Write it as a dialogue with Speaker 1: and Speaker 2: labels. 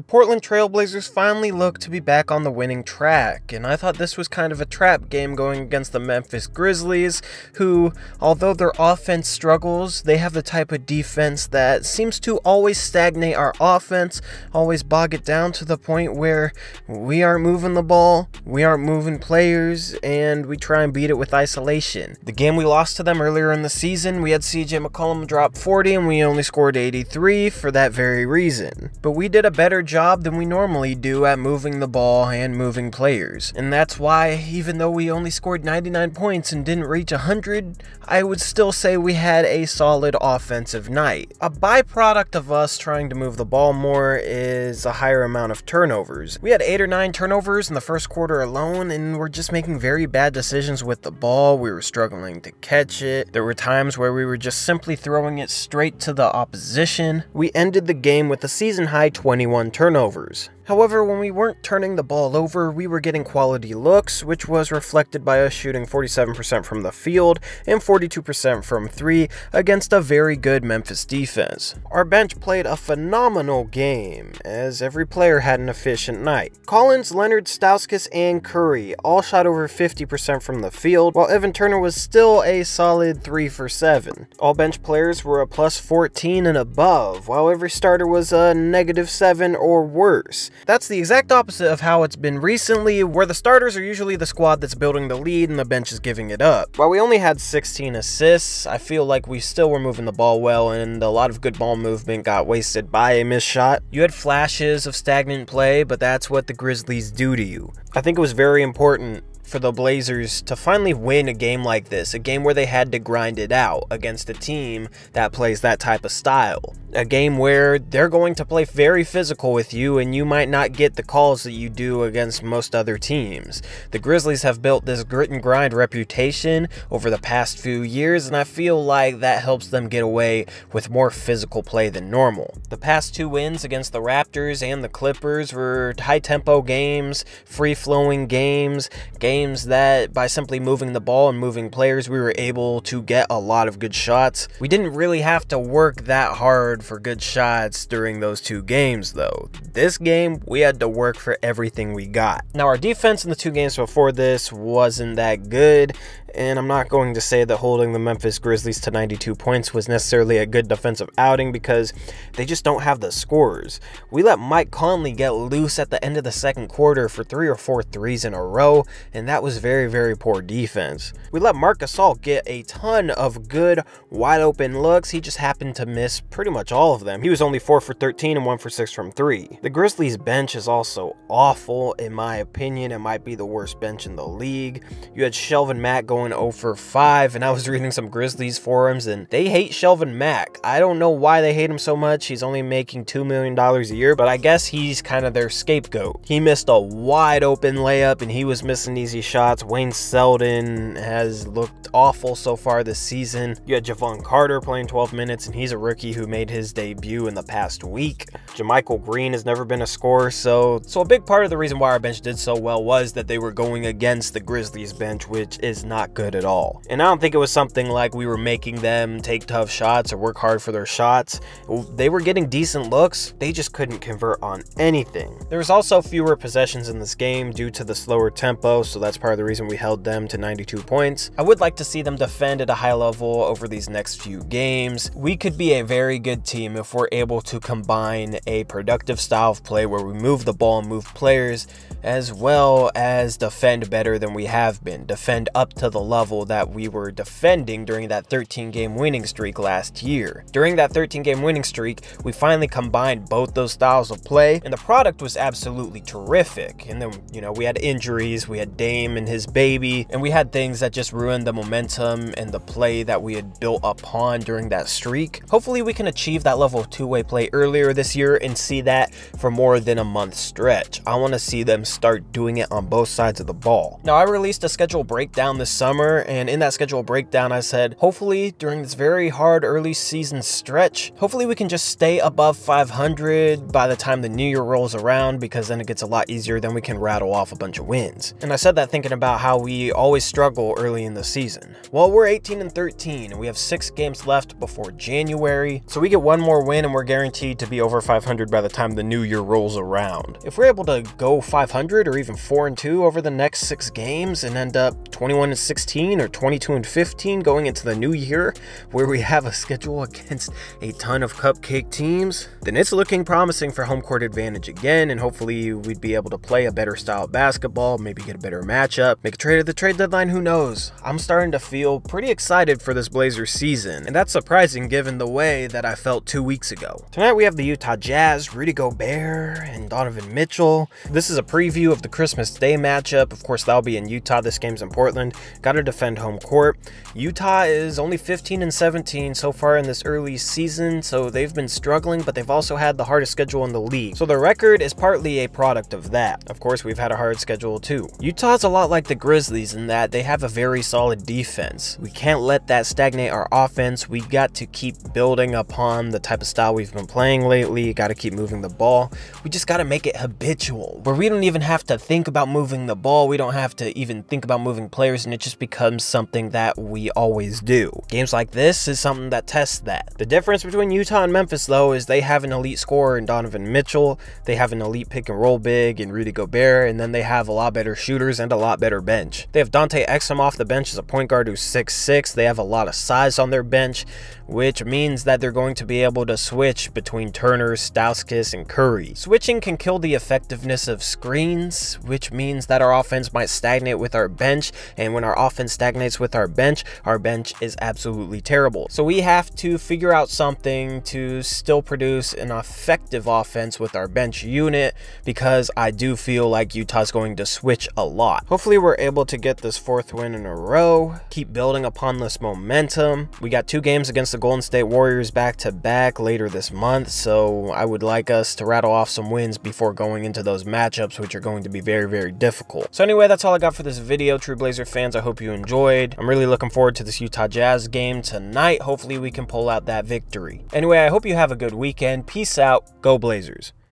Speaker 1: Portland Trail Blazers finally look to be back on the winning track, and I thought this was kind of a trap game going against the Memphis Grizzlies, who, although their offense struggles, they have the type of defense that seems to always stagnate our offense, always bog it down to the point where we aren't moving the ball, we aren't moving players, and we try and beat it with isolation. The game we lost to them earlier in the season, we had CJ McCollum drop 40 and we only scored 83 for that very reason. But we did a better job than we normally do at moving the ball and moving players. And that's why, even though we only scored 99 points and didn't reach 100, I would still say we had a solid offensive night. A byproduct of us trying to move the ball more is a higher amount of turnovers. We had 8 or 9 turnovers in the first quarter alone, and we're just making very bad decisions with the ball. We were struggling to catch it. There were times where we were just simply throwing it straight to the opposition. We ended the game with a season-high 21 turnovers. However, when we weren't turning the ball over, we were getting quality looks, which was reflected by us shooting 47% from the field and 42% from 3 against a very good Memphis defense. Our bench played a phenomenal game, as every player had an efficient night. Collins, Leonard, Stauskas, and Curry all shot over 50% from the field, while Evan Turner was still a solid 3 for 7. All bench players were a plus 14 and above, while every starter was a -7 or worse. That's the exact opposite of how it's been recently, where the starters are usually the squad that's building the lead and the bench is giving it up. While we only had 16 assists, I feel like we still were moving the ball well, and a lot of good ball movement got wasted by a missed shot. You had flashes of stagnant play, but that's what the Grizzlies do to you. I think it was very important for the Blazers to finally win a game like this, a game where they had to grind it out against a team that plays that type of style. A game where they're going to play very physical with you and you might not get the calls that you do against most other teams. The Grizzlies have built this grit and grind reputation over the past few years, and I feel like that helps them get away with more physical play than normal. The past 2 wins against the Raptors and the Clippers were high-tempo games, free-flowing games that by simply moving the ball and moving players, we were able to get a lot of good shots. We didn't really have to work that hard for good shots during those 2 games though. This game, we had to work for everything we got. Now, our defense in the 2 games before this wasn't that good, and I'm not going to say that holding the Memphis Grizzlies to 92 points was necessarily a good defensive outing because they just don't have the scores. We let Mike Conley get loose at the end of the second quarter for 3 or 4 threes in a row, and that was very, very poor defense. We let Marc Gasol get a ton of good wide open looks. He just happened to miss pretty much all of them. He was only 4 for 13 and 1 for 6 from 3. The Grizzlies bench is also awful. In my opinion, it might be the worst bench in the league. You had Shelvin Mack going 0 for 5, and I was reading some Grizzlies forums and they hate Shelvin Mack. I don't know why they hate him so much. He's only making $2 million a year, but I guess he's kind of their scapegoat. He missed a wide open layup and he was missing easy shots. Wayne Selden has looked awful so far this season. You had Javon Carter playing 12 minutes and he's a rookie who made his debut in the past week. JaMychal Green has never been a scorer, so a big part of the reason why our bench did so well was that they were going against the Grizzlies bench, which is not good at all. And I don't think it was something like we were making them take tough shots or work hard for their shots. They were getting decent looks, they just couldn't convert on anything. There was also fewer possessions in this game due to the slower tempo, so that's part of the reason we held them to 92 points. I would like to see them defend at a high level over these next few games. We could be a very good team if we're able to combine a productive style of play where we move the ball and move players, as well as defend better than we have been. Defend up to the level that we were defending during that 13-game winning streak last year. During that 13-game winning streak, we finally combined both those styles of play, and the product was absolutely terrific. And then, you know, we had injuries, we had Dame and his baby, and we had things that just ruined the momentum and the play that we had built upon during that streak. Hopefully we can achieve that level of two-way play earlier this year and see that for more than a month stretch. I want to see them start doing it on both sides of the ball. Now, I released a schedule breakdown this summer, and in that schedule breakdown I said hopefully during this very hard early season stretch, hopefully we can just stay above 500 by the time the new year rolls around, because then it gets a lot easier, then we can rattle off a bunch of wins. And I said that thinking about how we always struggle early in the season. Well, we're 18-13 and we have 6 games left before January, so we get one more win and we're guaranteed to be over 500 by the time the new year rolls around. If we're able to go 500 or even 4-2 over the next 6 games and end up 21-16 or 22-15 going into the new year, where we have a schedule against a ton of cupcake teams, then it's looking promising for home court advantage again, and hopefully we'd be able to play a better style of basketball, maybe get a better matchup, make a trade at the trade deadline, who knows. I'm starting to feel pretty excited for this Blazers season, and that's surprising given the way that I felt 2 weeks ago. Tonight we have the Utah Jazz, Rudy Gobert, and Donovan Mitchell. This is a preview of the Christmas Day matchup. Of course, that'll be in Utah. This game's in Portland. Gotta defend home court. Utah is only 15-17 so far in this early season, so they've been struggling, but they've also had the hardest schedule in the league. So their record is partly a product of that. Of course, we've had a hard schedule too. Utah's a lot like the Grizzlies in that they have a very solid defense. We can't let that stagnate our offense. We got to keep building upon the type of style we've been playing lately. Got to keep moving the ball. We just got to make it habitual, where we don't even have to think about moving the ball. We don't have to even think about moving players, and it just becomes something that we always do. Games like this is something that tests that. The difference between Utah and Memphis, though, is they have an elite scorer in Donovan Mitchell. They have an elite pick and roll big in Rudy Gobert, and then they have a lot better shooters and a lot better bench. They have Dante Exum off the bench as a point guard who's 6'6". They have a lot of size on their bench, which means that they're going to be able to switch between Turner, Stauskas, and Curry. Switching can kill the effectiveness of screens, which means that our offense might stagnate with our bench, and when our offense stagnates with our bench is absolutely terrible. So we have to figure out something to still produce an effective offense with our bench unit, because I do feel like Utah's going to switch a lot. Hopefully we're able to get this 4th win in a row, keep building upon this momentum. We got 2 games against the Golden State Warriors back-to-back later this month, so I would like us to rattle off some wins before going into those matchups, which are going to be very, very difficult. So anyway, that's all I got for this video, true Blazer fans. I hope you enjoyed. I'm really looking forward to this Utah Jazz game tonight. Hopefully we can pull out that victory. Anyway, I hope you have a good weekend. Peace out. Go Blazers.